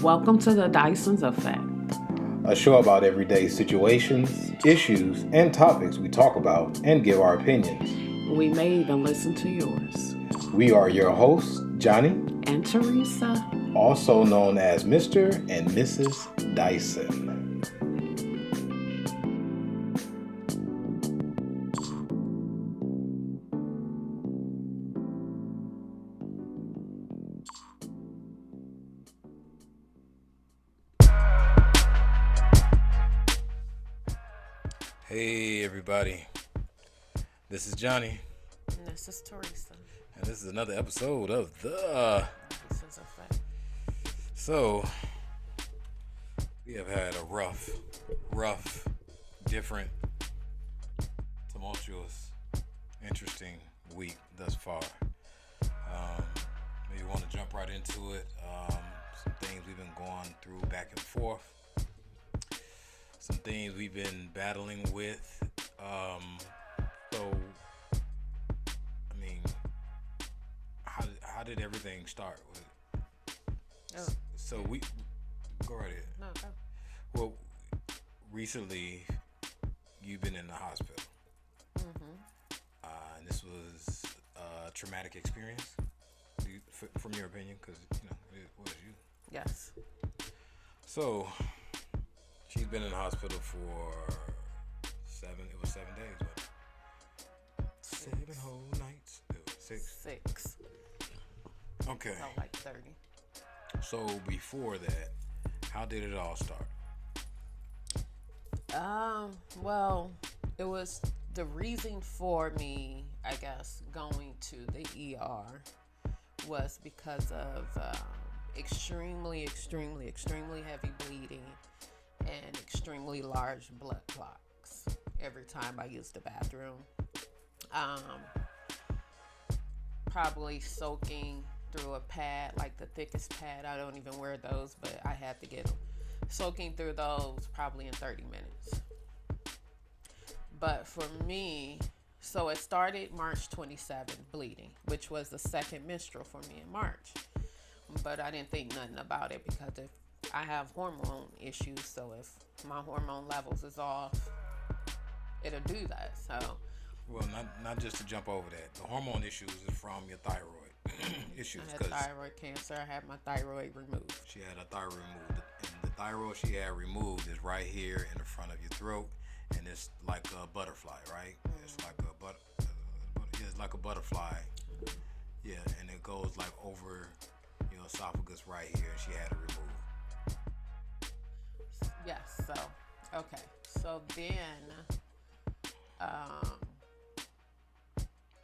Welcome to the DYSON'S Effect, a show about everyday situations, issues, and topics we talk about and give our opinions. We may even listen to yours. We are your hosts, Johnny and Teresa, also known as Mr. and Mrs. Dyson. Hey everybody, this is Johnny. And this is Teresa. And this is another episode of the DYSON'S Effect. So, we have had a rough, different, tumultuous, interesting week thus far. Maybe want to jump right into it. Some things we've been going through back and forth. Some things we've been battling with. How did everything start? So we go right ahead. No, go. Well, recently you've been in the hospital. And this was a traumatic experience, from your opinion, because it was you. Yes. So she's been in the hospital for 7 days, what? 7 whole nights. 6. Okay. So like 30. So before that, how did it all start? Well, it was the reason for me, I guess, going to the ER was because of extremely heavy bleeding and extremely large blood clots every time I used the bathroom. Probably soaking through a pad, like the thickest pad. I don't even wear those, but I had to get them. Soaking through those probably in 30 minutes. But for me, so it started March 27th, bleeding, which was the second menstrual for me in March. But I didn't think nothing about it because if I have hormone issues, so if my hormone levels is off, it'll do that. So, well, not just to jump over that. The hormone issues is from your thyroid issues. I had thyroid cancer. I had my thyroid removed. She had her thyroid removed, and the thyroid she had removed is right here in the front of your throat, and it's like a butterfly, right? Mm-hmm. It's like a butterfly. Yeah, and it goes like over your esophagus right here, and she had it removed. Yes. So, okay. So then,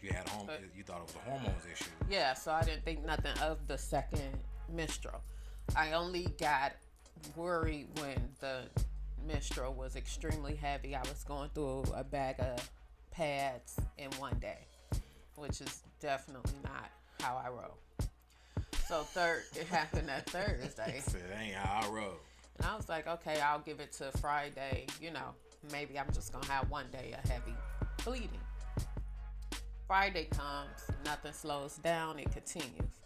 you had you thought it was a hormones issue. Yeah, so I didn't think nothing of the second menstrual. I only got worried when the menstrual was extremely heavy. I was going through a bag of pads in one day, which is definitely not how I roll. So it happened that Thursday. It ain't how I roll. And I was like, okay, I'll give it to Friday. Maybe I'm just going to have one day of heavy bleeding. Friday comes, nothing slows down, it continues.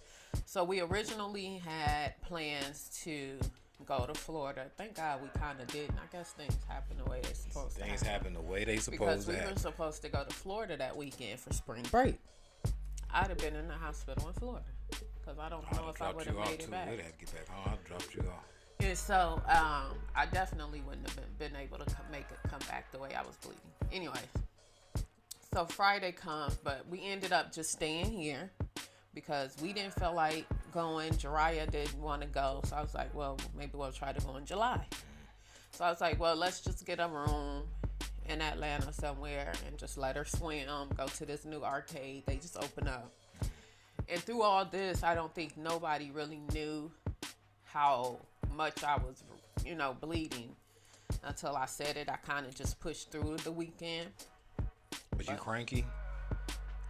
So we originally had plans to go to Florida. Thank God we kind of didn't. I guess things happen the way they're supposed to happen. Things happen the way they supposed to happen. Because we were supposed to go to Florida that weekend for spring break. I'd have been in the hospital in Florida because I don't know if I would have made it back. We'd have to get back home. I'd dropped you off. And so I definitely wouldn't have been able to come back the way I was bleeding. Anyways. So Friday comes, but we ended up just staying here because we didn't feel like going. Jiraiya didn't want to go. So I was like, well, maybe we'll try to go in July. So I was like, well, let's just get a room in Atlanta somewhere and just let her swim, go to this new arcade. They just opened up. And through all this, I don't think nobody really knew how much I was, bleeding until I said it. I kind of just pushed through the weekend. But you cranky?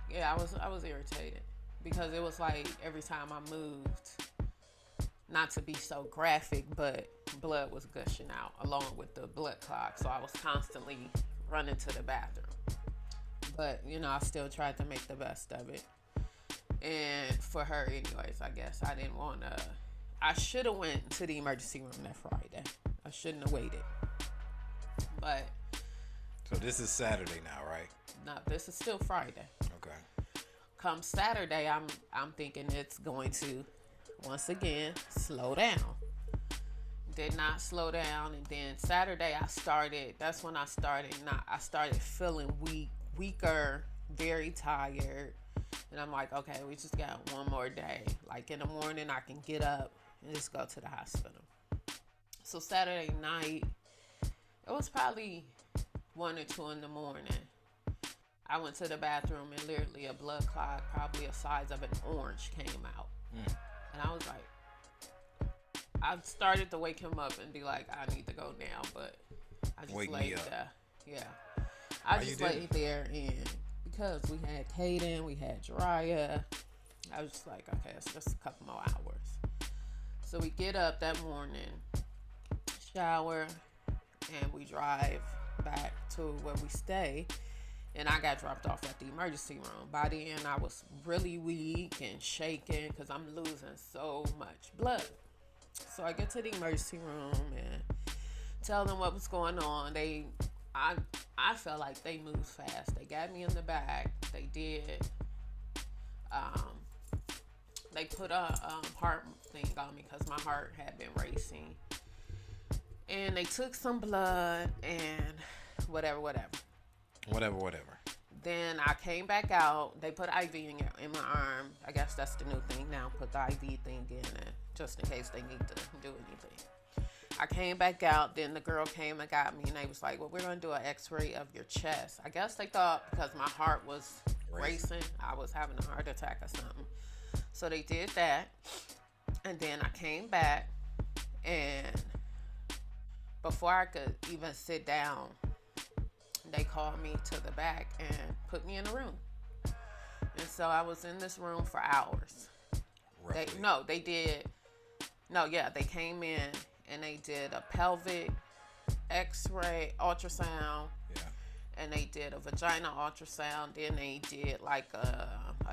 Yeah, I was irritated because it was like every time I moved, not to be so graphic, but blood was gushing out along with the blood clot. So I was constantly running to the bathroom. But, I still tried to make the best of it. And for her anyways, I guess I I should have went to the emergency room that Friday. I shouldn't have waited. But So this is Saturday now, right? no, this is still Friday. Okay. Come Saturday, I'm thinking it's going to once again slow down. Did not slow down, and then Saturday that's when I started feeling weaker, very tired. And I'm like, okay, we just got one more day. Like in the morning I can get up and just go to the hospital. So Saturday night, it was probably 1 or 2 in the morning. I went to the bathroom and literally a blood clot, probably the size of an orange, came out. And I was like, I started to wake him up and be like, I need to go now, but I just laid there. Yeah. I just laid there, and because we had Kaden, we had Jiraiya, I was just like, okay, it's just a couple more hours. So we get up that morning, shower, and we drive back to where we stay. And I got dropped off at the emergency room. By the end, I was really weak and shaking because I'm losing so much blood. So I get to the emergency room and tell them what was going on. I felt like they moved fast. They got me in the back. They did. They put a heart thing on me because my heart had been racing. And they took some blood and whatever. Then I came back out. They put IV in my arm. I guess that's the new thing now. Put the IV thing in it just in case they need to do anything. I came back out. Then the girl came and got me, and they was like, well, we're going to do an x-ray of your chest. I guess they thought because my heart was racing, I was having a heart attack or something. So they did that. And then I came back, and before I could even sit down, they called me to the back and put me in a room. And so I was in this room for hours. They came in and they did a pelvic x-ray, ultrasound. Yeah. And they did a vagina ultrasound. Then they did like a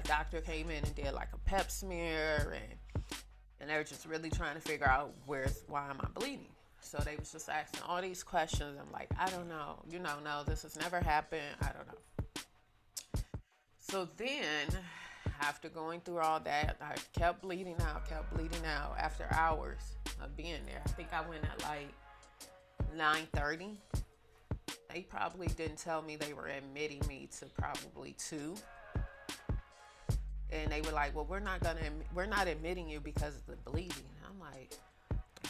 doctor came in and did like a pap smear. And they were just really trying to figure out why am I bleeding? So they was just asking all these questions. I'm like, I don't know. No, this has never happened. I don't know. So then, after going through all that, I kept bleeding out. After hours of being there, I think I went at like 9:30. They probably didn't tell me they were admitting me to probably 2. And they were like, well, we're not admitting you because of the bleeding. I'm like,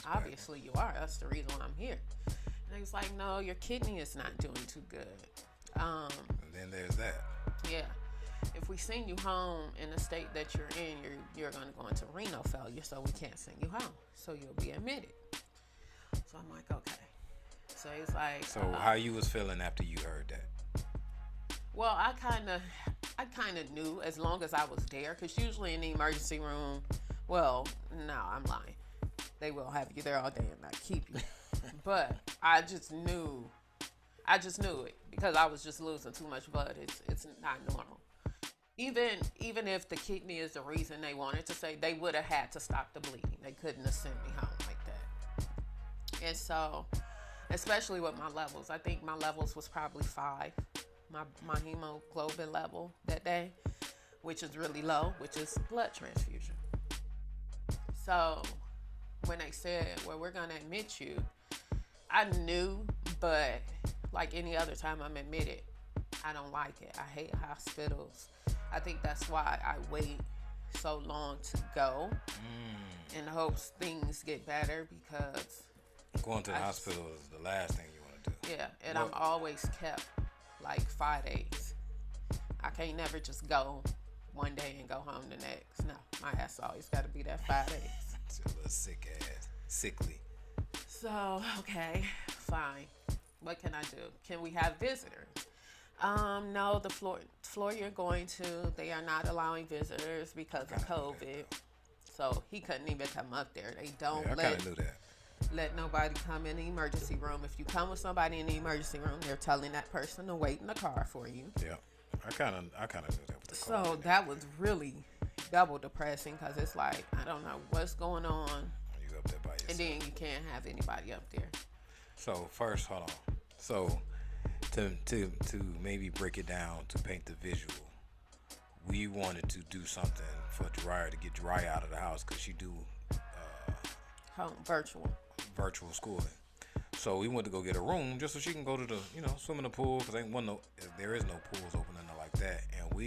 obviously you are. That's the reason why I'm here. And he was like, no, your kidney is not doing too good. And then there's that. Yeah. If we send you home in the state that you're in, you're going to go into renal failure, so we can't send you home. So you'll be admitted. So I'm like, okay. So he's like... So how you was feeling after you heard that? Well, I kind of knew as long as I was there, because usually in the emergency room, well, no, I'm lying. They will have you there all day and not keep you. But I just knew it because I was just losing too much blood. It's not normal. Even if the kidney is the reason they wanted to say, they would have had to stop the bleeding. They couldn't have sent me home like that. And so, especially with my levels, I think my levels was probably 5. My hemoglobin level that day, which is really low, which is blood transfusion. So when they said, well, we're going to admit you, I knew, but like any other time I'm admitted, I don't like it. I hate hospitals. I think that's why I wait so long to go in hopes things get better, because going to the hospital is the last thing you want to do. Yeah, and I'm always kept like 5 days. I can't never just go one day and go home the next. No, my ass always got to be there 5 days. It's a little sickly. So, okay, fine. What can I do? Can we have visitors? No, the floor you're going to, they are not allowing visitors because of COVID. So he couldn't even come up there. They don't I kind of knew that. Let nobody come in the emergency room. If you come with somebody in the emergency room, they're telling that person to wait in the car for you. Yeah, I kind of knew that with the So that was really double depressing, because it's like, I don't know what's going on. you up there by yourself. And then you can't have anybody up there. So first, hold on. So to maybe break it down to paint the visual, we wanted to do something for Jiraiya to get Jiraiya out of the house because she do Home virtual schooling. So we went to go get a room just so she can go to the swim in the pool because there is no pools open and like that. And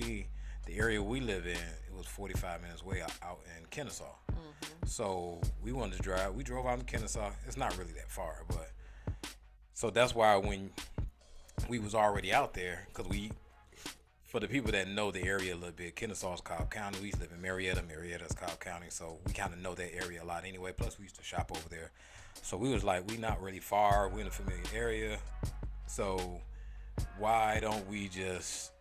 the area we live in, it was 45 minutes away out in Kennesaw. Mm-hmm. So we wanted to drive. We drove out to Kennesaw. It's not really that far, but so that's why when we was already out there, because for the people that know the area a little bit, Kennesaw's Cobb County. We used to live in Marietta's Cobb County, so we kind of know that area a lot anyway. Plus, we used to shop over there. So we was like, we not really far. We're in a familiar area. So why don't we just,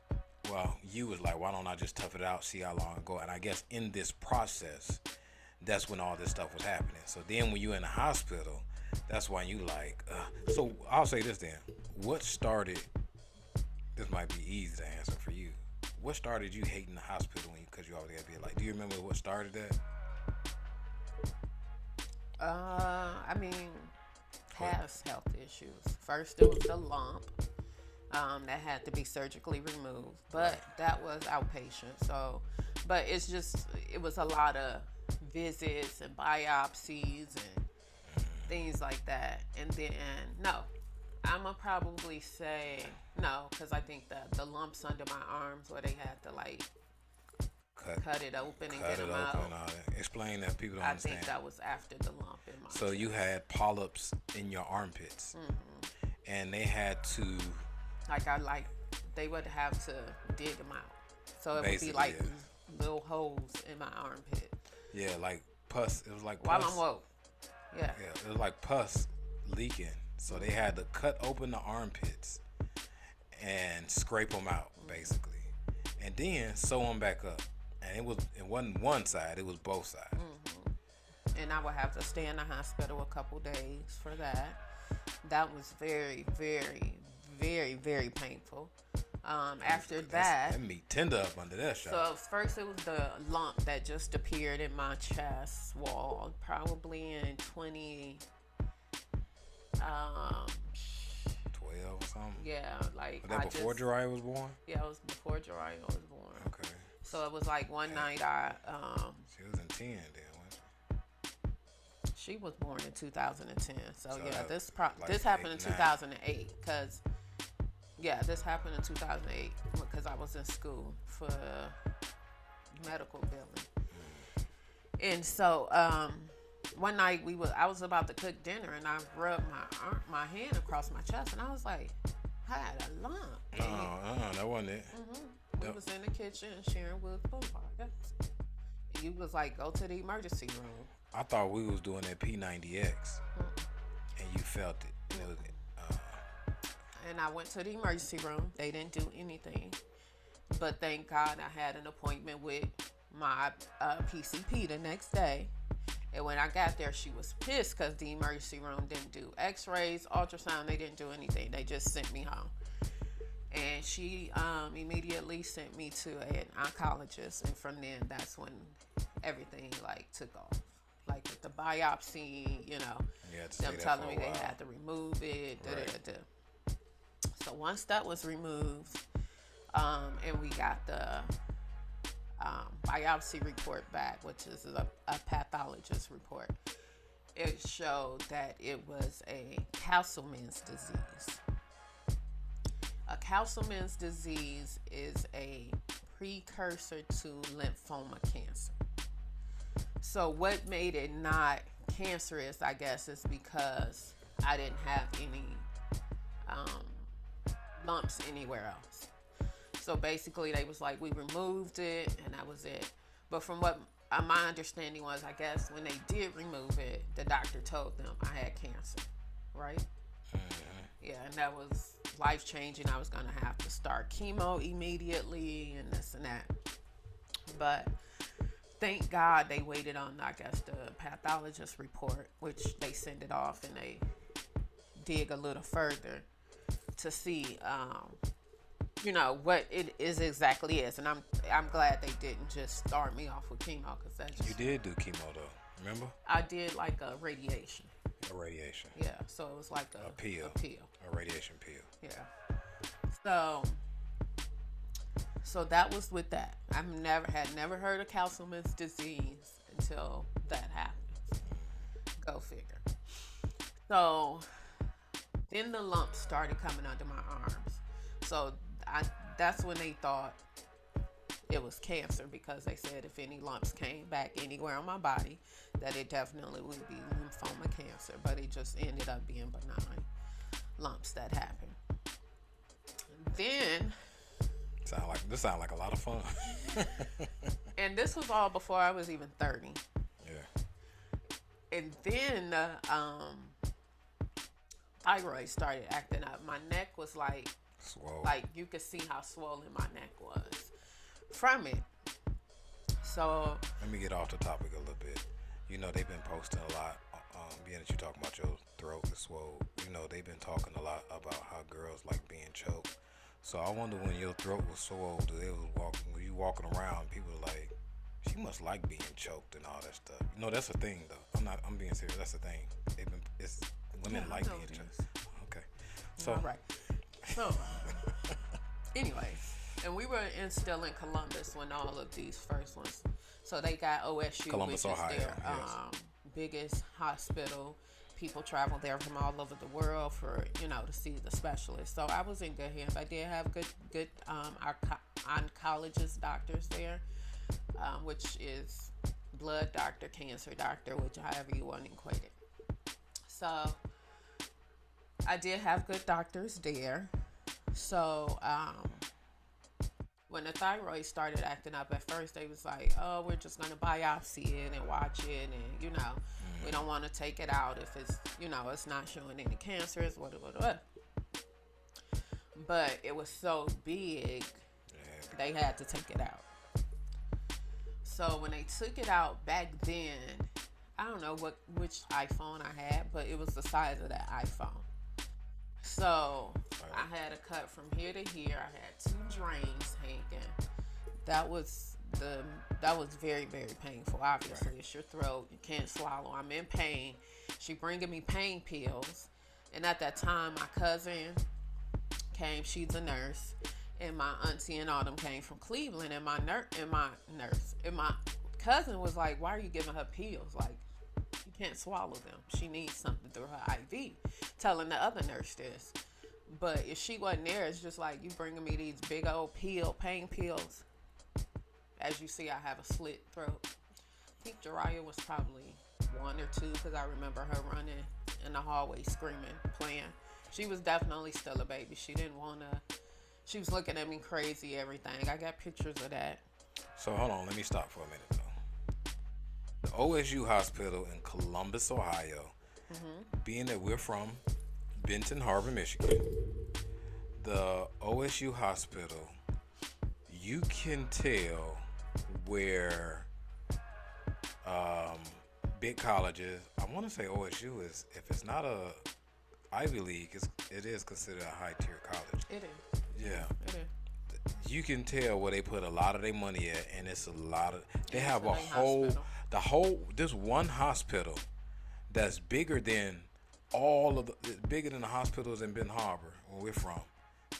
you was like, why don't I just tough it out, see how long it go? And I guess in this process, that's when all this stuff was happening. So then when you in the hospital, that's why you like, so I'll say this then. What started, this might be easy to answer for you. What started you hating the hospital because you already had to be like, do you remember what started that? I mean, past health issues. First, it was the lump that had to be surgically removed, but that was outpatient. So, but it was a lot of visits and biopsies and things like that. And then, no, I'm going to probably say no, because I think that the lumps under my arms where they had to like cut it open and get them out. Explain that people don't understand. I think that was after the lump in my So chest. you had polyps in your armpits, and they had to they would have to dig them out. So it would be like little holes in my armpit. Yeah, like pus. It was like while pus. I'm woke. Yeah. Yeah, it was like pus leaking. So they had to cut open the armpits and scrape them out, basically, and then sew them back up. And it wasn't one side; it was both sides. Mm-hmm. And I would have to stay in the hospital a couple days for that. That was very, very, very, very painful. After that meat tender up under that shot. So first it was the lump that just appeared in my chest wall, probably in 20. 12 or something. Yeah, like was that before Jiraiya was born? Yeah, it was before Jiraiya was born. Okay. So it was like one night she was in 10 then, wasn't she? She was born in 2010. So yeah, this like happened in 2008 because this happened in 2008 because I was in school for medical billing. And so one night I was about to cook dinner and I rubbed my hand across my chest and I was like, I had a lump. That wasn't it. We was in the kitchen sharing with Boulevard. You was like, go to the emergency room. I thought we was doing that P90X, and you felt it. And I went to the emergency room. They didn't do anything, but thank God I had an appointment with my PCP the next day. And when I got there, she was pissed because the emergency room didn't do X-rays, ultrasound. They didn't do anything. They just sent me home. And she immediately sent me to an oncologist. And from then, that's when everything like took off. Like with the biopsy, them telling me they had to remove it. Right. So once that was removed, and we got the biopsy report back, which is a pathologist report, it showed that it was a Castleman's disease. A Castleman's disease is a precursor to lymphoma cancer. So what made it not cancerous, I guess, is because I didn't have any lumps anywhere else. So basically they was like, we removed it and that was it. But from what my understanding was, I guess when they did remove it, the doctor told them I had cancer, right? Yeah, and that was life-changing. I was going to have to start chemo immediately and this and that. But thank God they waited on, I guess, the pathologist report, which they send it off and they dig a little further to see, what it is exactly is. And I'm glad they didn't just start me off with chemo because that just... You did do chemo though. Remember? I did like a radiation. A radiation. Yeah, so it was like a peel. A peel. A radiation peel. Yeah. So that was with that. I've never heard of Castleman's disease until that happened. Go figure. So then the lumps started coming under my arms. So that's when they thought it was cancer, because they said if any lumps came back anywhere on my body, that it definitely would be lymphoma cancer. But it just ended up being benign lumps that happened. Then This sound like a lot of fun. and this was all before I was even 30. Yeah. And then thyroid started acting up. My neck was like Swole. like you could see how swollen my neck was from it. So Let me get off the topic a little bit. You know, they've been posting a lot, being that you talking about your throat is swole. You know, they've been talking a lot about how girls like being choked. So I wonder, when your throat was swole, when you walking around, people are like, she must like being choked and all that stuff. You know, that's a thing though. I'm being serious. That's a thing. Women like being choked. Okay. So. all right. So anyway, and we were still in Columbus when all of these first ones. So they got OSU, Columbus, which is Ohio, their yes. biggest hospital. People travel there from all over the world for, to see the specialist. So I was in good hands. I did have good oncologist doctors there, which is blood doctor, cancer doctor, which however you want to equate it. So I did have good doctors there. So when the thyroid started acting up, at first they was like, oh, we're just going to biopsy it and watch it, and we don't want to take it out if it's it's not showing any cancers, what. But it was so big, they had to take it out. So when they took it out back then, I don't know which iPhone I had, but it was the size of that iPhone. So I had a cut from here to here. I had 2 drains hanging. That was very, very painful. Obviously, It's your throat. You can't swallow. I'm in pain. She bringing me pain pills. And at that time, my cousin came. She's a nurse. And my auntie and all them came from Cleveland. And my cousin was like, why are you giving her pills? Like, you can't swallow them. She needs something through her IV. Telling the other nurse this. But if she wasn't there, it's just like, you bringing me these big old pain pills. As you see, I have a slit throat. I think Jiraiya was probably 1 or 2, because I remember her running in the hallway screaming, playing. She was definitely still a baby. She didn't want to. She was looking at me crazy, everything. I got pictures of that. So hold on, let me stop for a minute though. The OSU hospital in Columbus, Ohio, being that we're from Benton Harbor, Michigan, the OSU hospital, you can tell where big colleges, I want to say OSU is, if it's not a Ivy League, it is considered a high tier college. It is. Yeah. It is. You can tell where they put a lot of their money at, and it's a lot of. They It's have a main hospital. this one hospital that's bigger than bigger than the hospitals in Benton Harbor where we're from.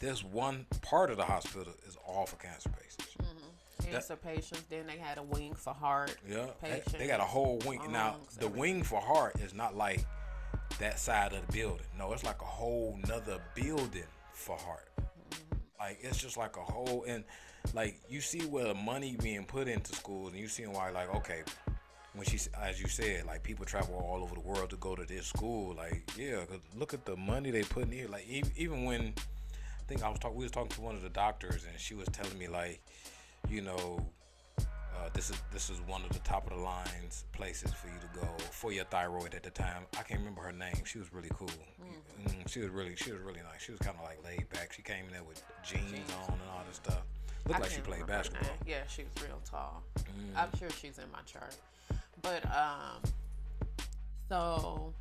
This one part of the hospital is all for cancer patients. Cancer patients. Then they had a wing for heart patients. They got a whole wing. Now lungs, the wing for heart is not like that side of the building. No, it's like a whole nother building for heart. Like, it's just like a whole, and like, you see where the money being put into schools, and you see why, like, okay, when she, as you said, like, people travel all over the world to go to this school. Like, yeah, 'cause look at the money they put in here. Like, even when, I think we was talking to one of the doctors, and she was telling me, like, this is one of the top of the lines places for you to go for your thyroid at the time. I can't remember her name. She was really cool. She was really nice. She was kind of like laid back. She came in there with jeans on and all this stuff. Looked like she played basketball. Yeah, she was real tall. I'm sure she's in my chart. But so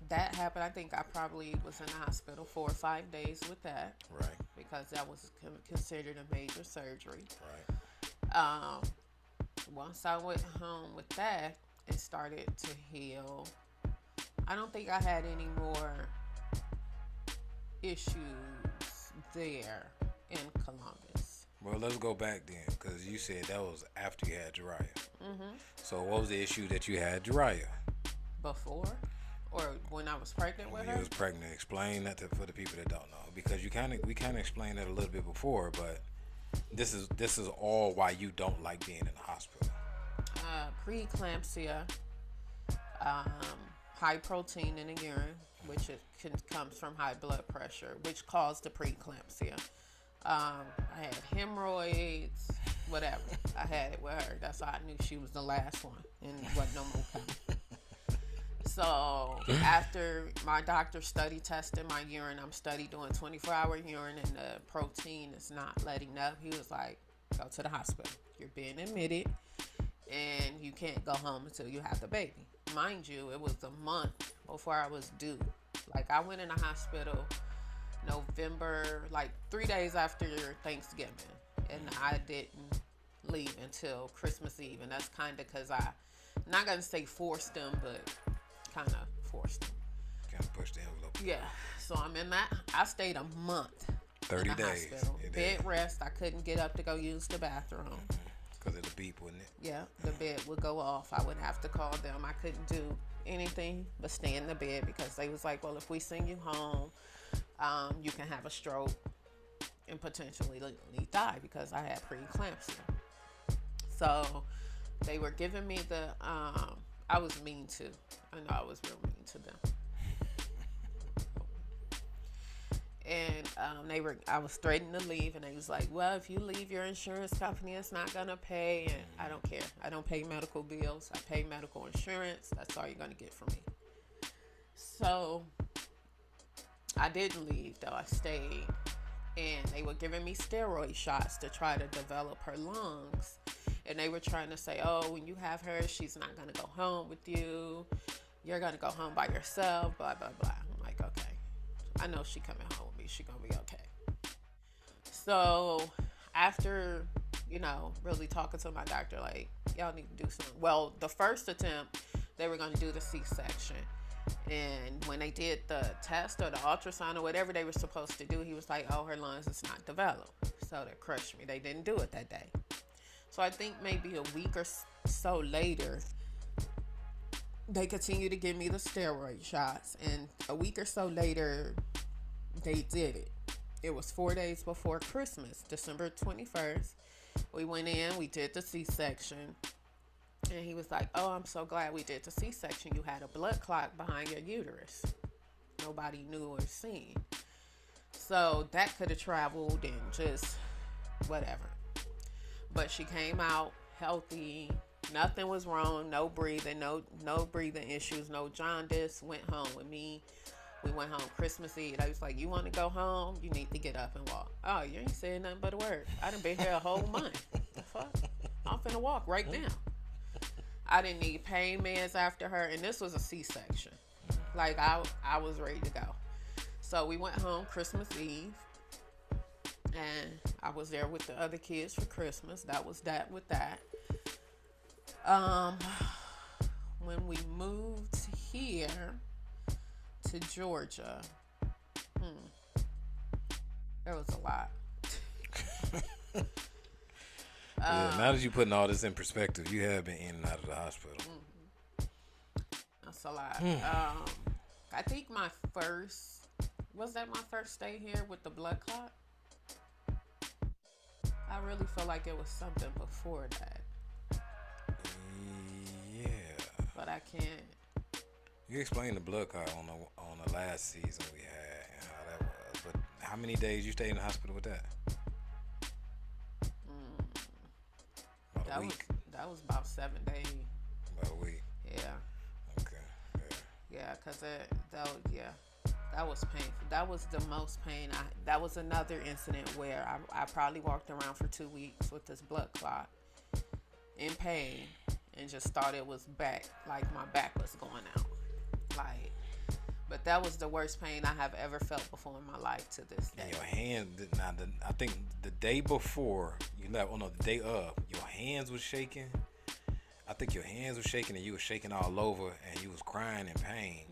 that happened. I think I probably was in the hospital 4 or 5 days with that. Right. Because that was considered a major surgery. Right. once I went home with that, it started to heal. I don't think I had any more issues there in Columbus. Well, let's go back then, because you said that was after you had Jariah. Mm-hmm. So what was the issue that you had Jariah? Before? Or when I was pregnant with When her? you was pregnant. Explain that for the people that don't know, because we kind of explained that a little bit before, but this is all why you don't like being in the hospital. Preeclampsia, high protein in the urine, which comes from high blood pressure, which caused the preeclampsia. I had hemorrhoids, whatever. I had it with her. That's how I knew she was the last one, and wasn't no more coming. So after my doctor study tested my urine, I'm doing 24-hour urine, and the protein is not letting up. He was like, go to the hospital. You're being admitted, and you can't go home until you have the baby. Mind you, it was a month before I was due. Like, I went in the hospital November, like 3 days after Thanksgiving, and I didn't leave until Christmas Eve. And that's kind of because I'm not going to say forced them, but kind of forced them. Kind of pushed the envelope. Yeah. So I'm in that. I stayed a month. 30 in the days. Hospital. Bed rest. I couldn't get up to go use the bathroom. Because of the beep, wouldn't it? Yeah. The bed would go off. I would have to call them. I couldn't do anything but stay in the bed, because they was like, well, if we send you home, you can have a stroke and potentially die, because I had preeclampsia. So they were giving me the I was mean too. I know I was real mean to them. And I was threatening to leave, and they was like, well, if you leave, your insurance company is not gonna pay. And I don't care. I don't pay medical bills. I pay medical insurance. That's all you're gonna get from me. So I didn't leave, though. I stayed, and they were giving me steroid shots to try to develop her lungs. And they were trying to say, oh, when you have her, she's not going to go home with you. You're going to go home by yourself, blah, blah, blah. I'm like, okay. I know she coming home with me. She going to be okay. So after, really talking to my doctor, like, y'all need to do something. Well, the first attempt, they were going to do the C-section. And when they did the test or the ultrasound or whatever they were supposed to do, he was like, oh, her lungs is not developed. So they crushed me. They didn't do it that day. So I think maybe a week or so later, they continued to give me the steroid shots. And a week or so later, they did it. It was 4 days before Christmas, December 21st. We went in, we did the C-section. And he was like, oh, I'm so glad we did the C-section. You had a blood clot behind your uterus. Nobody knew or seen. So that could have traveled and just whatever. But she came out healthy. Nothing was wrong. No breathing. No breathing issues. No jaundice. Went home with me. We went home Christmas Eve. I was like, you want to go home? You need to get up and walk. Oh, you ain't saying nothing but a word. I done been here a whole month. The fuck? I'm finna walk right now. I didn't need pain meds after her. And this was a C-section. Like, I was ready to go. So we went home Christmas Eve. And I was there with the other kids for Christmas. That was that with that. When we moved here to Georgia, there was a lot. Now that you're putting all this in perspective, you have been in and out of the hospital. That's a lot. I think was that my first stay here with the blood clot? I really feel like it was something before that. Yeah. But I can't. You explained the blood clot on the last season we had and how that was. But how many days you stayed in the hospital with that? About a week. That was about 7 days. About a week. Yeah. Okay. Yeah, because that was painful. That was the most pain. That was another incident where I probably walked around for 2 weeks with this blood clot in pain and just thought it was back, like my back was going out. But that was the worst pain I have ever felt before in my life to this day. And your hand, I think the day before you left, the day of, your hands was shaking. I think your hands were shaking and you were shaking all over and you was crying in pain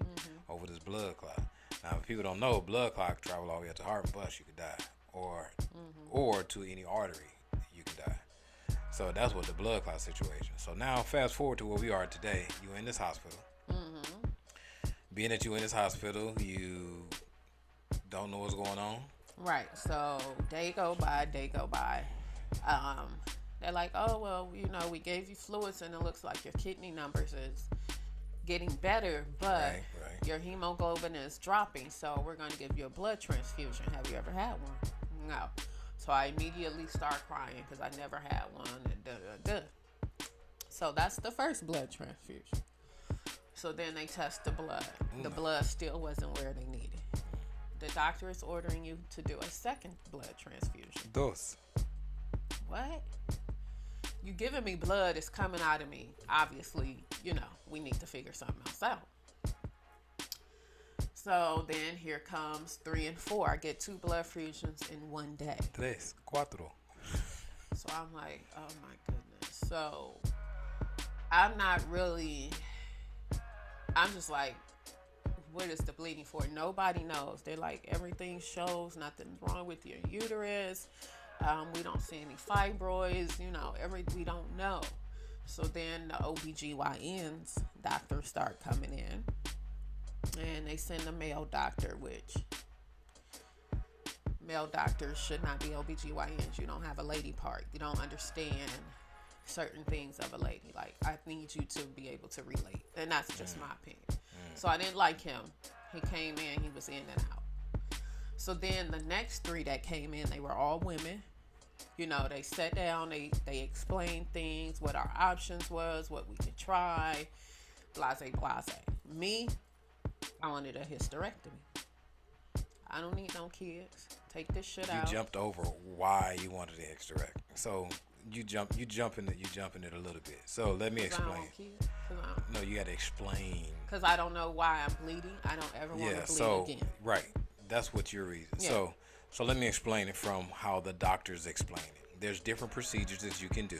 over this blood clot. Now, if people don't know, blood clot travel all the way up to heart and bust, you could die, or to any artery, you can die. So that's what the blood clot situation. So now, fast forward to where we are today. You in this hospital. Being that you in this hospital, you don't know what's going on. Right. So day go by. They're like, oh, well, we gave you fluids and it looks like your kidney numbers is getting better, but your hemoglobin is dropping. So we're going to give you a blood transfusion. Have you ever had one? No. So I immediately start crying because I never had one. So that's the first blood transfusion. So then they test the blood. The blood still wasn't where they needed. The doctor is ordering you to do a second blood transfusion. Dos. What? You giving me blood, it's coming out of me. Obviously, we need to figure something else out. So then here comes 3 and 4. I get 2 blood fusions in one day. 3, 4. So I'm like, oh my goodness. So I'm just like, what is the bleeding for? Nobody knows. They're like, everything shows nothing's wrong with your uterus. We don't see any fibroids, we don't know. So then the OBGYNs doctors start coming in and they send a male doctor, which male doctors should not be OBGYNs. You don't have a lady part. You don't understand certain things of a lady. Like, I need you to be able to relate. And that's just my opinion. So I didn't like him. He came in, he was in and out. So then the next 3 that came in, they were all women. They sat down, they explained things, what our options was, what we could try, blase. Me, I wanted a hysterectomy. I don't need no kids. Take this shit out. You jumped over why you wanted a hysterectomy. So you jumping it a little bit. So let me explain. No, you got to explain. Because I don't know why I'm bleeding. I don't ever want to bleed again. Right. That's what your reason. Yeah. So let me explain it from how the doctors explain it. There's different procedures that you can do.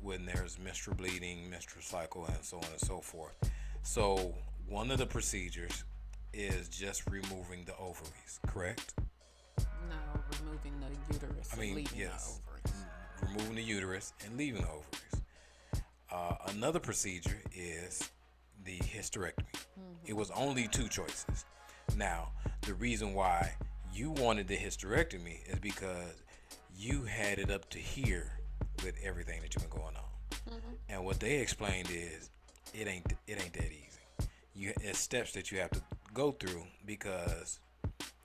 When there's menstrual bleeding, menstrual cycle, and so on and so forth. So one of the procedures is just removing the ovaries, correct? No, removing the uterus and leaving the ovaries. Removing the uterus and leaving the ovaries. Another procedure is the hysterectomy. It was only 2 choices. Now, the reason why you wanted the hysterectomy is because you had it up to here with everything that you've been going on. And what they explained is it ain't that easy. It's steps that you have to go through because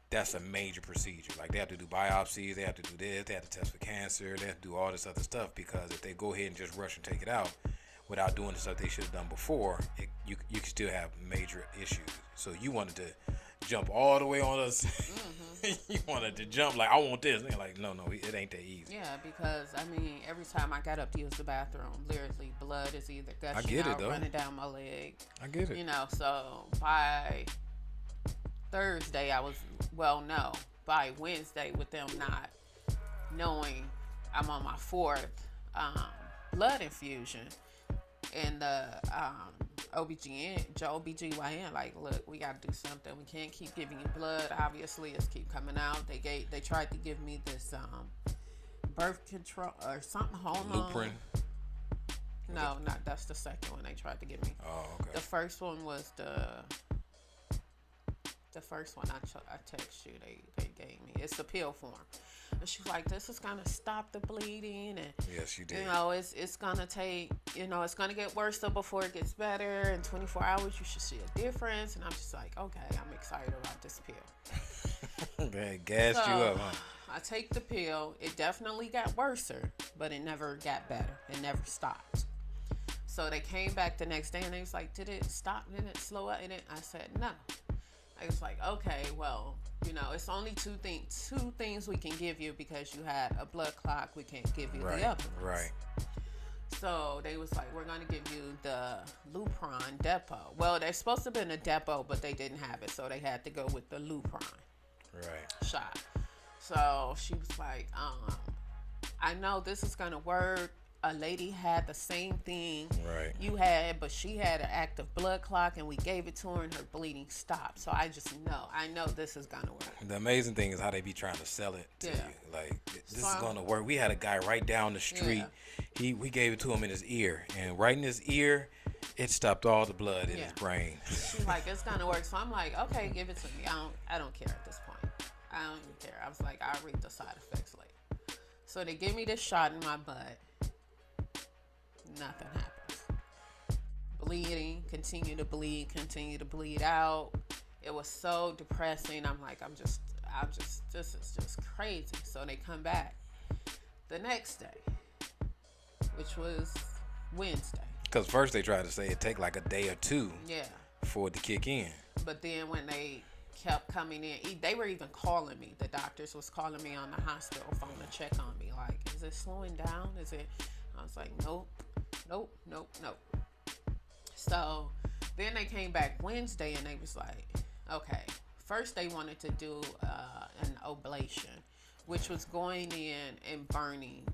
that's a major procedure. Like, they have to do biopsies, they have to do this, they have to test for cancer, they have to do all this other stuff, because if they go ahead and just rush and take it out without doing the stuff they should have done before, you can still have major issues. So you wanted to jump all the way on us. You wanted to jump like, I want this. And they're like, no, it ain't that easy. Yeah, because every time I got up to use the bathroom, literally blood is either gushing out, running down my leg. I get it. So by Thursday, by Wednesday, with them not knowing I'm on my 4th blood infusion, and the OBGYN like, look, we got to do something. We can't keep giving you blood. Obviously, it's keep coming out. They tried to give me this birth control or something. Luprin. No, that's the second one they tried to give me. Oh, okay. The first one was the first one I text you. They gave me. It's a pill form. And she's like, this is going to stop the bleeding. And, yes, you did. It's going to take, it's going to get worse before it gets better. In 24 hours, you should see a difference. And I'm just like, okay, I'm excited about this pill. They gassed you up, huh? I take the pill. It definitely got worse, but it never got better. It never stopped. So they came back the next day and they was like, did it stop? Did it slow up? And I said, no. I was like, okay, well, it's only two things we can give you because you had a blood clot. We can't give you the other ones. Right. So they was like, we're going to give you the Lupron depot. Well, they're supposed to have been a depot, but they didn't have it. So they had to go with the Lupron shot. So she was like, I know this is going to work. a lady had the same thing Right. you had, but she had an active blood clot, and we gave it to her, and her bleeding stopped. So I know this is gonna work. The amazing thing is how they be trying to sell it to Yeah. you. Like, this So- is gonna work. We had a guy right down the street. We gave it to him in his ear, and right in his ear, it stopped all the blood in his brain. She's like, it's gonna work. So I'm like, okay, give it to me. I don't care at this point. I don't even care. I was like, I'll read the side effects later. So they give me this shot in my butt. Nothing happens. Bleeding, continue to bleed out. It was so depressing. I'm like, this is just crazy. So they come back the next day, which was Wednesday. Because first they tried to say it take like a day or two Yeah. for it to kick in. But then when they kept coming in, they were even calling me. The doctors was calling me on the hospital phone to check on me. Like, is it slowing down? Is it? I was like, nope. So then they came back Wednesday and they was like, okay. First they wanted to do an ablation, which was going in and burning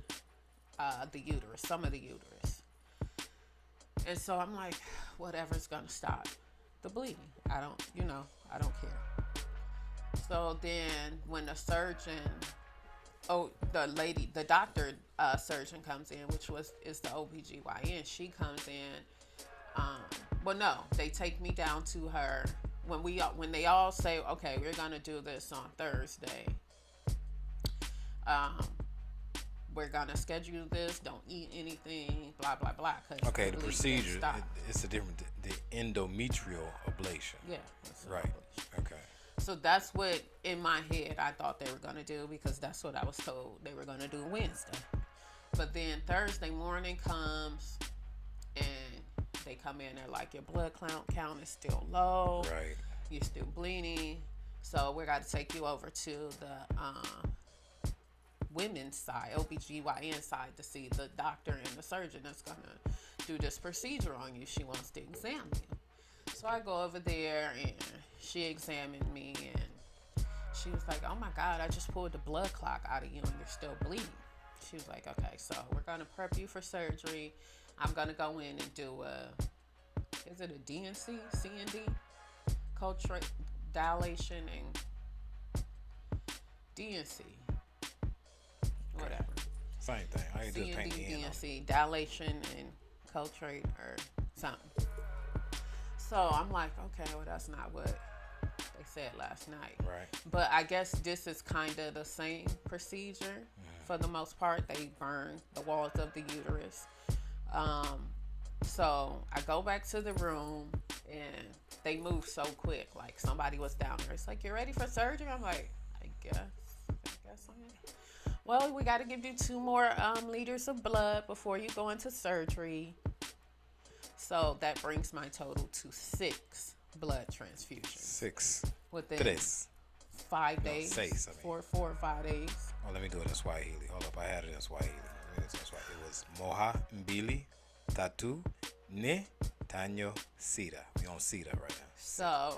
the uterus, some of the uterus. And so I'm like, whatever's gonna stop the bleeding. I don't care. So then when the surgeon, the doctor surgeon comes in, which is the OBGYN, she comes in. They take me down to her when they all say, okay, we're gonna do this on Thursday. We're gonna schedule this. Don't eat anything. Blah blah blah. Okay, the procedure. It's a different. The endometrial ablation. Yeah. Right. Ablation. Okay. So that's what in my head I thought they were gonna do, because that's what I was told they were gonna do Wednesday. But then Thursday morning comes and they come in. They're like, your blood count is still low. Right. You're still bleeding. So we're got to take you over to the women's side, OBGYN side, to see the doctor and the surgeon that's going to do this procedure on you. She wants to examine you. So I go over there and she examined me and she was like, oh my God, I just pulled the blood clot out of you and you're still bleeding. She was like, okay, so we're going to prep you for surgery. I'm going to go in and do is it a DNC, CND? Culture, dilation, and DNC. Whatever. Same thing. All you do is paint the end on it. DNC, dilation, and culturate or something. So I'm like, okay, well, that's not what they said last night. Right. But I guess this is kind of the same procedure for the most part. They burn the walls of the uterus. So I go back to the room and they move so quick. Like somebody was down there. It's like, you ready for surgery? I'm like, I guess I am. Well, we got to give you 2 more liters of blood before you go into surgery. So that brings my total to 6 blood transfusions. 6. Within Tres. 5 days. 6, I mean. 4 or 5 days. Oh, let me do it in Swahili. Hold up, I had it in Swahili. It was Moha Mbili Tatu Ne Tanyo Sita. We on Sita right now.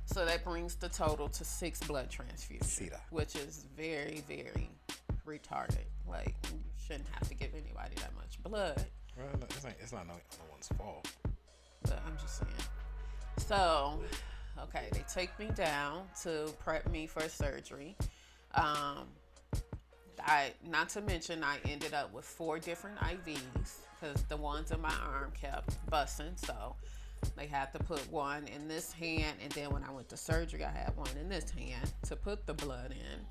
So that brings the total to 6 blood transfusions, Sita. which is very, very retarded. Like, you shouldn't have to give anybody that much blood. Well, it's not no one's fault. But I'm just saying. So, okay, they take me down to prep me for surgery. Not to mention, I ended up with 4 different IVs because the ones in my arm kept busting. So they had to put one in this hand, and then when I went to surgery, I had one in this hand to put the blood in.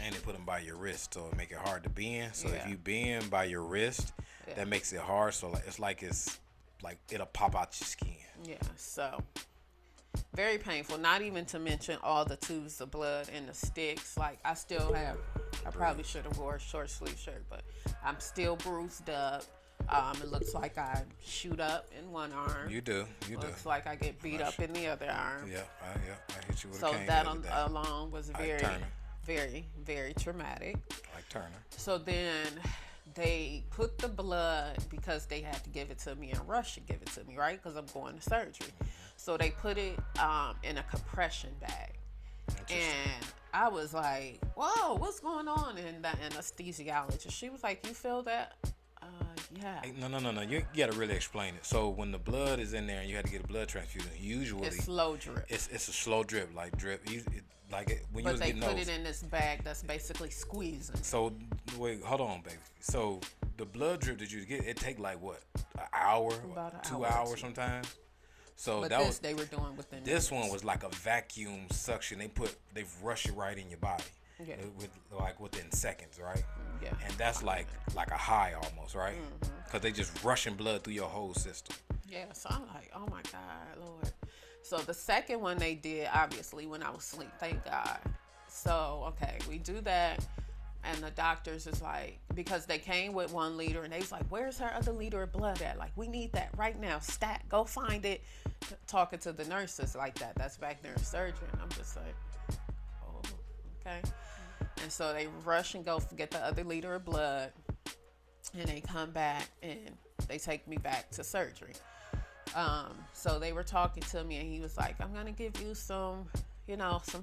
And they put them by your wrist, so it make it hard to bend. So if Yeah. you bend by your wrist, that makes it hard. So it's like it'll pop out your skin. Yeah, so very painful. Not even to mention all the tubes of blood and the sticks. Like I probably should have wore a short sleeve shirt, but I'm still bruised up. It looks like I shoot up in one arm. You do. Looks like I get beat up in the other arm. Yeah, I hit you with a So cane. that the other day. alone was Like Turner. very, very traumatic. Like Turner. So then they put the blood, because they had to give it to me and rush to give it to me, right? Because I'm going to surgery. So they put it in a compression bag. And I was like, whoa, what's going on? And the anesthesiologist, she was like, you feel that? Yeah. Hey, no. You got to really explain it. So when the blood is in there and you had to get a blood transfusion, usually it's slow drip. It's a slow drip, like drip. When you was they getting put those, it in this bag that's basically squeezing. So wait, hold on, baby. So the blood drip that you get, it take like what, an hour, About 2 hours sometimes. So but that they were doing within. This one was like a vacuum suction. They've rushed it right in your body. Yeah. Within seconds, right? Yeah. And that's like a high almost, right? Because they just rushing blood through your whole system. Yeah. So I'm like, oh my God, Lord. So the second one they did, obviously, when I was asleep, thank God. So, okay, we do that. And the doctors is like, because they came with 1 liter and they was like, where's her other liter of blood at? Like, we need that right now. Stat, go find it. Talking to the nurses like that. That's back there in surgery. And I'm just like, oh, okay. And so they rush and go get the other liter of blood. And they come back and they take me back to surgery. So they were talking to me and he was like, I'm going to give you some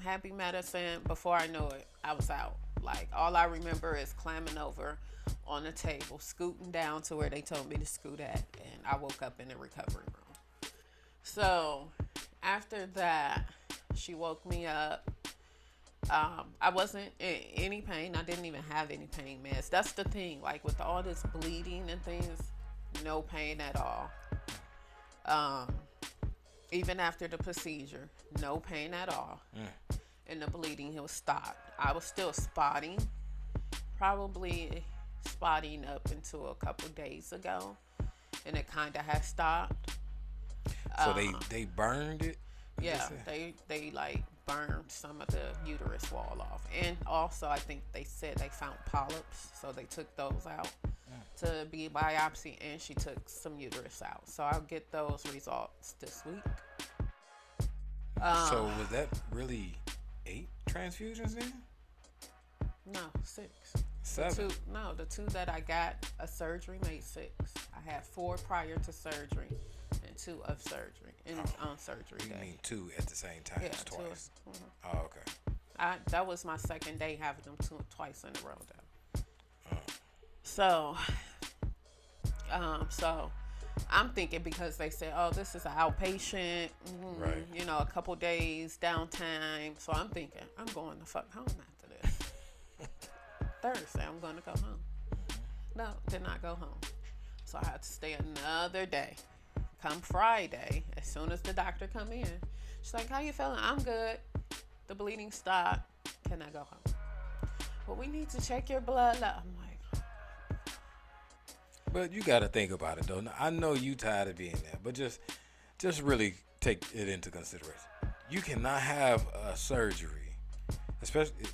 happy medicine. Before I know it, I was out. Like, all I remember is climbing over on the table, scooting down to where they told me to scoot at. And I woke up in the recovery room. So after that, she woke me up. I wasn't in any pain. I didn't even have any pain meds. That's the thing. Like, with all this bleeding and things, no pain at all. Even after the procedure, no pain at all. And the bleeding was stopped. I was still spotting, probably spotting up until a couple days ago, and it kind of has stopped. So they burned it? Yeah, they like burned some of the uterus wall off. And also, I think they said they found polyps, so they took those out to be biopsy, and she took some uterus out. So I'll get those results this week. So was that really 8 transfusions then? No, 6. 7? The 2 that I got a surgery made 6. I had 4 prior to surgery and 2 of surgery on surgery You day. mean 2 at the same time? Yeah, Twice. 2. Oh, okay. That was my second day having them twice in a row though. So I'm thinking, because they said, oh, this is an outpatient, right, a couple days downtime. So I'm thinking, I'm going the fuck home after this. Thursday, I'm going to go home. No, did not go home. So I had to stay another day. Come Friday, as soon as the doctor come in, she's like, how you feeling? I'm good. The bleeding stopped. Can I go home? Well, we need to check your blood level. I'm like, but you got to think about it though. I know you tired of being there, but just really take it into consideration. You cannot have a surgery, especially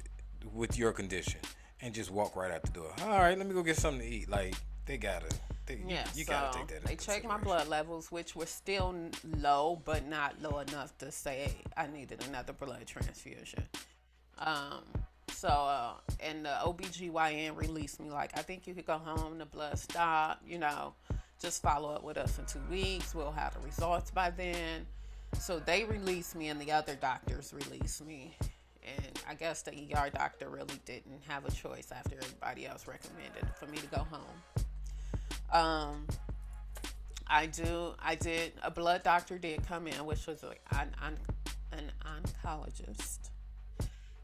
with your condition, and just walk right out the door. All right, let me go get something to eat. Like, you gotta take that into consideration. They checked my blood levels, which were still low, but not low enough to say I needed another blood transfusion. And the OBGYN released me, like, I think you could go home, the blood stopped, just follow up with us in 2 weeks. We'll have the results by then. So they released me, and the other doctors released me. And I guess the ER doctor really didn't have a choice after everybody else recommended for me to go home. A blood doctor did come in, which was an oncologist.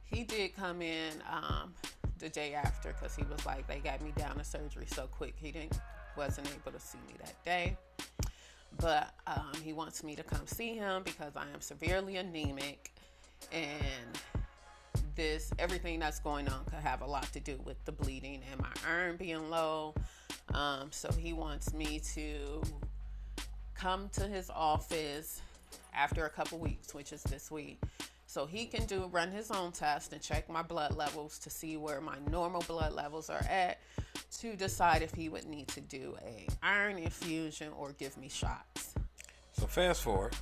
He did come in the day after, because he was like, they got me down to surgery so quick. He wasn't able to see me that day. But he wants me to come see him because I am severely anemic, and everything that's going on could have a lot to do with the bleeding and my iron being low. So he wants me to come to his office after a couple weeks, which is this week, so he can run his own test and check my blood levels to see where my normal blood levels are at, to decide if he would need to do a iron infusion or give me shots. So fast forward,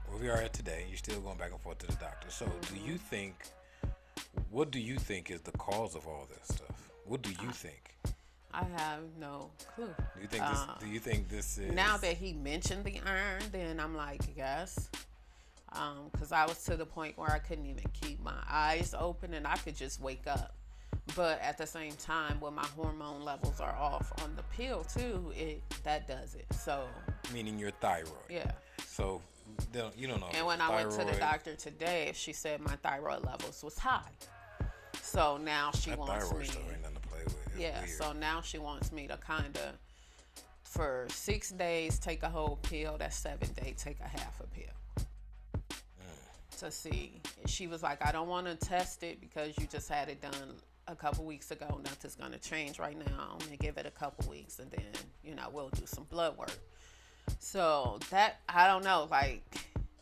where we are at today, you're still going back and forth to the doctor. So what do you think is the cause of all this stuff? What do you think? I have no clue. Do you think this is... Now that he mentioned the iron, then I'm like, yes. Because I was to the point where I couldn't even keep my eyes open and I could just wake up. But at the same time, when my hormone levels are off on the pill too, that does it. So Meaning your thyroid. yeah. So you don't know. And when I went to the doctor today, she said my thyroid levels was high. So now she wants thyroid me. stuff ain't nothing to play with. It's Yeah. weird. So now she wants me to kind of, for 6 days, take a whole pill. That's 7 days, take a half a pill. To see. She was like, I don't want to test it because you just had it done a couple weeks ago. Nothing's going to change right now. I'm going to give it a couple weeks and then, we'll do some blood work. So that, I don't know, like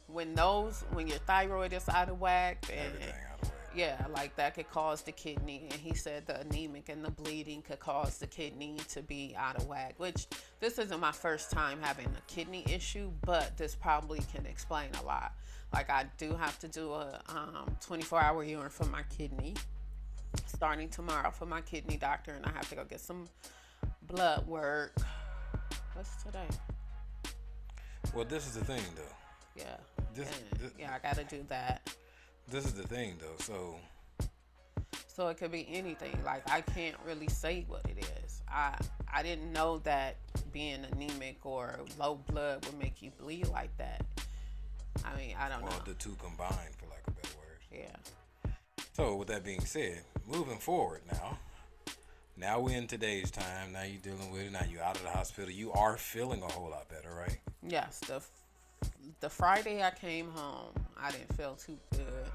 when your thyroid is out of whack and Everything out of whack. yeah, like that could cause the kidney, and he said the anemic and the bleeding could cause the kidney to be out of whack, which this isn't my first time having a kidney issue, but this probably can explain a lot. Like I do have to do a 24-hour urine for my kidney starting tomorrow for my kidney doctor, and I have to go get some blood work. What's today? Well, this is the thing, though. Yeah. Yeah, I gotta do that. This is the thing, though. So it could be anything. Like I can't really say what it is. I didn't know that being anemic or low blood would make you bleed like that. I mean, I don't know. Well, the two combined, for lack of better words. Yeah. So with that being said, moving forward now we're in today's time. Now you're dealing with it. Now you're out of the hospital. You are feeling a whole lot better, right? Yes. The Friday I came home, I didn't feel too good.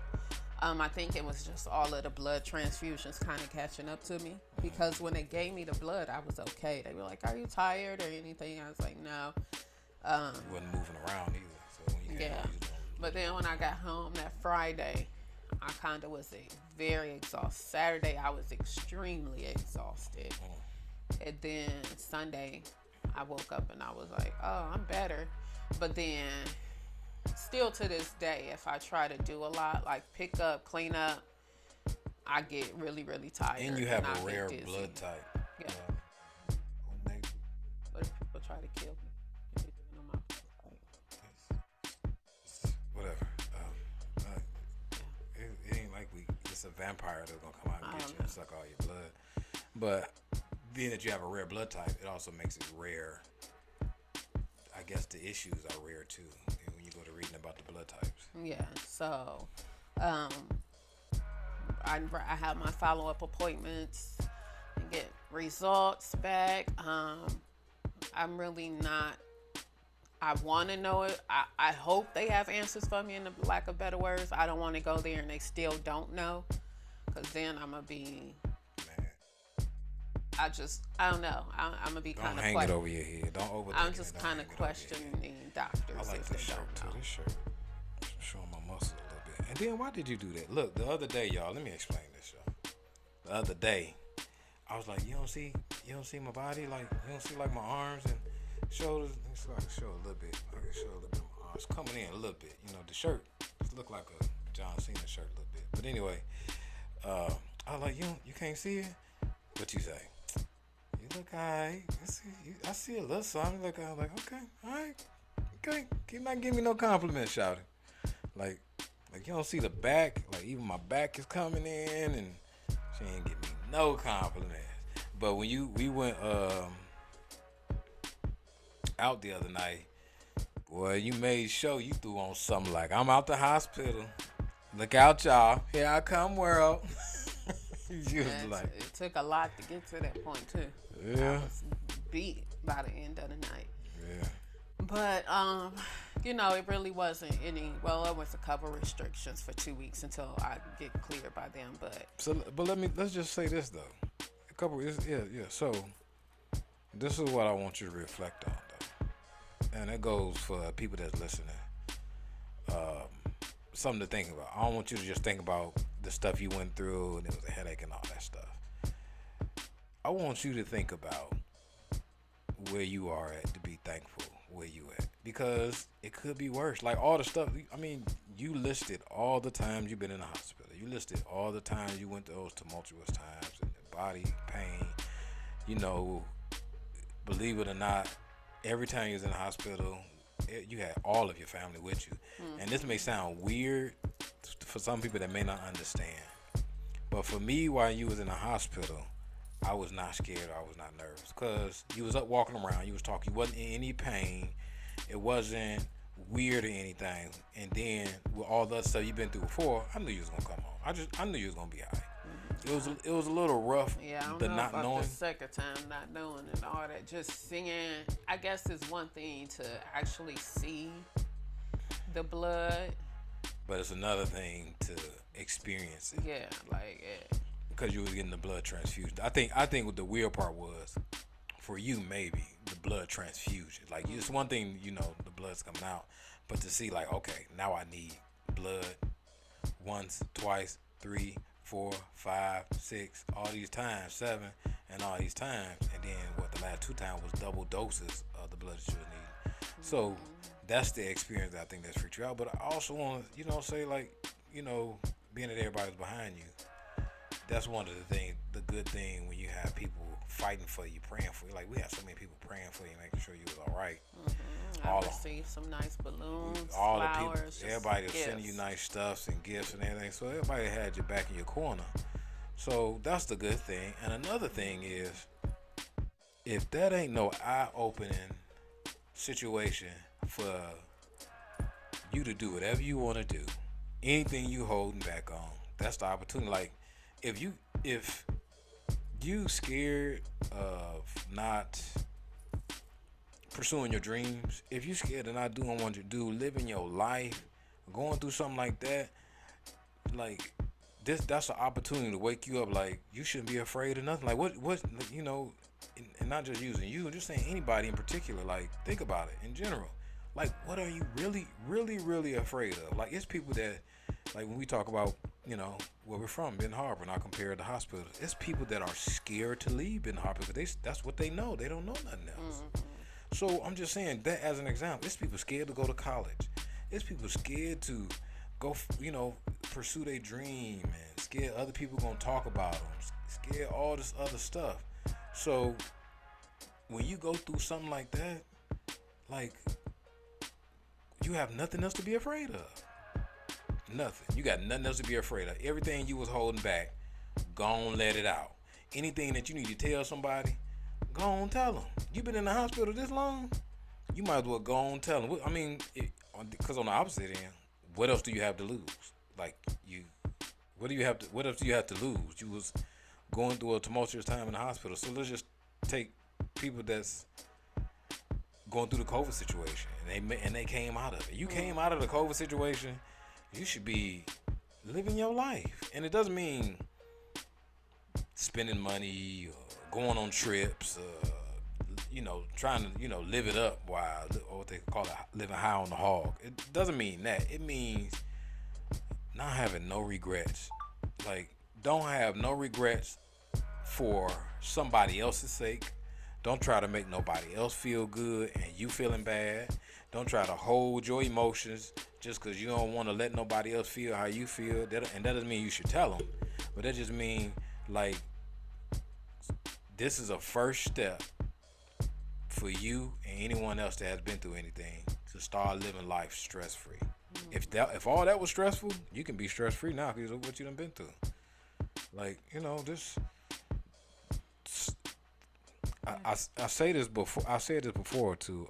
I think it was just all of the blood transfusions kind of catching up to me, because when they gave me the blood, I was okay. They were like, "Are you tired or anything?" I was like, "No." You wasn't moving around either. So when you came home, But then when I got home that Friday, I kind of was very exhausted. Saturday, I was extremely exhausted. And then Sunday, I woke up and I was like, oh, I'm better. But then still to this day, if I try to do a lot, like pick up, clean up, I get really, really tired. And you have I a rare get dizzy. blood type. Yeah. What if people try to kill me? Whatever. It ain't like it's a vampire that's gonna come out and get you and suck all your blood. But being that you have a rare blood type, it also makes it rare. I guess the issues are rare too when you go to reading about the blood types. Yeah. So, I have my follow-up appointments and get results back. I'm really not. I want to know it. I hope they have answers for me, in the lack of better words. I don't want to go there and they still don't know, because then I'm going to be, I don't know. I'm going to be kind of Don't hang it over your head. Don't overthink it. I'm just kind of questioning doctors. I like if this they shirt don't too. know. This shirt showing my muscles a little bit. And then why did you do that? Look, the other day, y'all. Let me explain this, y'all. The other day, I was like, you don't see my body, like you don't see like my arms and shoulders. It's like show a little bit. I can show a little bit of my arms coming in a little bit. The shirt just look like a John Cena shirt a little bit. But anyway, I was like, you can't see it. What you say? You look alright. I see a little something. I was like, okay, alright, okay. Keep not giving me no compliments, shouting. Like you don't see the back. Like even my back is coming in, and she ain't give me no compliments. But when we went out the other night, boy, you made sure you threw on something like, I'm out the hospital. Look out, y'all. Here I come, world. You was like, it took a lot to get to that point too. Yeah. I was beat by the end of the night. Yeah. But it really wasn't any. Well, it was a couple restrictions for 2 weeks until I get cleared by them. But let's just say this though. So this is what I want you to reflect on though, and it goes for people that's listening. Something to think about. I don't want you to just think about the stuff you went through and it was a headache and all that stuff. I want you to think about where you are at, to be thankful where you at, because it could be worse. Like all the stuff, I mean, you listed all the times you've been in the hospital. You listed all the times you went through those tumultuous times and the body pain. Believe it or not, every time you was in the hospital, you had all of your family with you. And this may sound weird for some people that may not understand, but for me, while you was in the hospital, I was not scared. I was not nervous because you was up walking around. You was talking. You wasn't in any pain. It wasn't weird or anything. And then with all the other stuff you've been through before, I knew you was gonna come home. I knew you was gonna be alright. It was a little rough. Yeah, I don't the know not about knowing. the second time not knowing and all that. Just seeing, I guess it's one thing to actually see the blood. But it's another thing to experience it. Yeah, like yeah. Because you was getting the blood transfusion. I think what the weird part was, for you maybe, the blood transfusion. Like it's one thing, the blood's coming out, but to see like, okay, now I need blood once, twice, 3, 4, 5, 6, all these times, 7, and all these times, and then the last 2 times was double doses of the blood that you was needing. So that's the experience that I think that's freaked you out. But I also want to, say like, being that everybody's behind you. That's one of the things, the good thing when you have people fighting for you, praying for you. Like we have so many people praying for you, making sure you was all right. I received some nice balloons, all flowers, the people, everybody was gifts. sending you nice stuffs and gifts and everything. So everybody had your back in your corner. So that's the good thing. And another thing is, if that ain't no eye-opening situation for you to do whatever you want to do, anything you holding back on, that's the opportunity. Like if you scared of not pursuing your dreams, if you scared of not doing what you do, living your life, going through something like that, like that's an opportunity to wake you up. Like you shouldn't be afraid of nothing. Like what and not just using you, just saying anybody in particular. Like think about it in general. Like what are you really, really, really afraid of? Like it's people that, like when we talk about, where we're from, Ben Harbor, and I compare it to hospitals, it's people that are scared to leave Ben Harbor because that's what they know. They don't know nothing else. So I'm just saying that as an example. It's people scared to go to college. It's people scared to go, pursue their dream, and scared other people gonna talk about them. Scared all this other stuff. So when you go through something like that, like you have nothing else to be afraid of. Nothing. You got nothing else to be afraid of. Everything you was holding back, go on, let it out. Anything that you need to tell somebody, go on, tell them. You been in the hospital this long, you might as well go on, tell them. I mean, because on the opposite end, what else do you have to lose? Like what else do you have to lose? You was going through a tumultuous time in the hospital. So let's just take people that's going through the COVID situation, and they came out of it. You came out of the COVID situation. You should be living your life. And it doesn't mean spending money or going on trips, trying to, live it up while, or what they call it, living high on the hog. It doesn't mean that. It means not having no regrets. Like, don't have no regrets for somebody else's sake. Don't try to make nobody else feel good and you feeling bad. Don't try to hold your emotions just because you don't want to let nobody else feel how you feel. And that doesn't mean you should tell them. But that just means, like, this is a first step for you and anyone else that has been through anything to start living life stress-free. If all that was stressful, you can be stress-free now because of what you done been through. Like, this... I say this before. I said this before to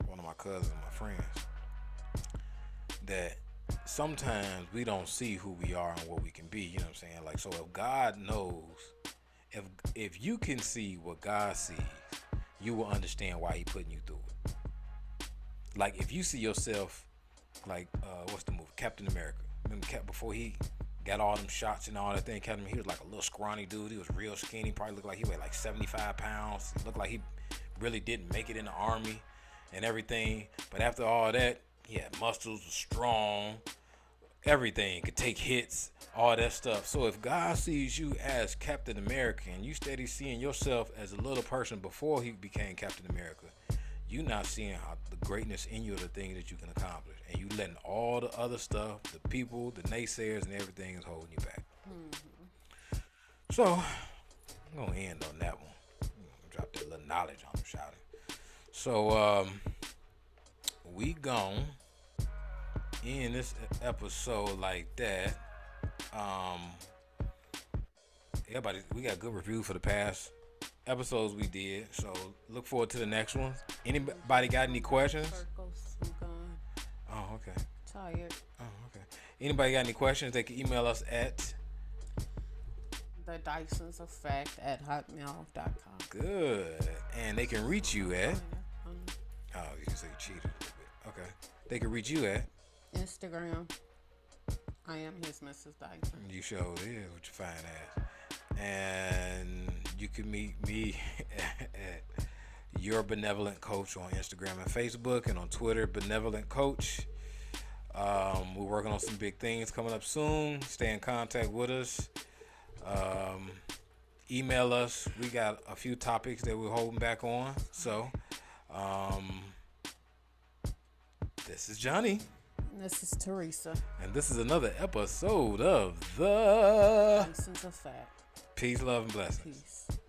one of my cousins, my friends, that sometimes we don't see who we are and what we can be. You know what I'm saying? Like, so if God knows, if you can see what God sees, you will understand why He putting you through it. Like, if you see yourself, like, what's the movie, Captain America? Remember before he got all them shots and all that thing. He was like a little scrawny dude. He was real skinny. Probably looked like he weighed like 75 pounds. He looked like he really didn't make it in the army and everything. But after all that, he had muscles, was strong, everything, could take hits, all that stuff. So if God sees you as Captain America and you steady seeing yourself as a little person before he became Captain America, you not seeing how the greatness in you are the things that you can accomplish. And you letting all the other stuff, the people, the naysayers and everything is holding you back. So, I'm going to end on that one. Drop that little knowledge on them, shouting. So, we gone in this episode like that. Everybody, we got good reviews for the past episodes we did, so look forward to the next one. Anybody got any questions? Circles, I'm gone. Oh, okay. Tired. Oh, okay. Anybody got any questions? They can email us at The Dyson's Effect at hotmail.com. good, and they can reach you at. Oh, you can say you cheated a little bit. Okay, they can reach you at Instagram. I am his Mrs. Dyson. You sure is with your fine ass. And you can meet me at Your Benevolent Coach on Instagram and Facebook, and on Twitter, Benevolent Coach. We're working on some big things coming up soon. Stay in contact with us. Email us. We got a few topics that we're holding back on. So, this is Johnny. And this is Teresa. And this is another episode of The Dyson's Effect. Peace, love, and blessings. Peace.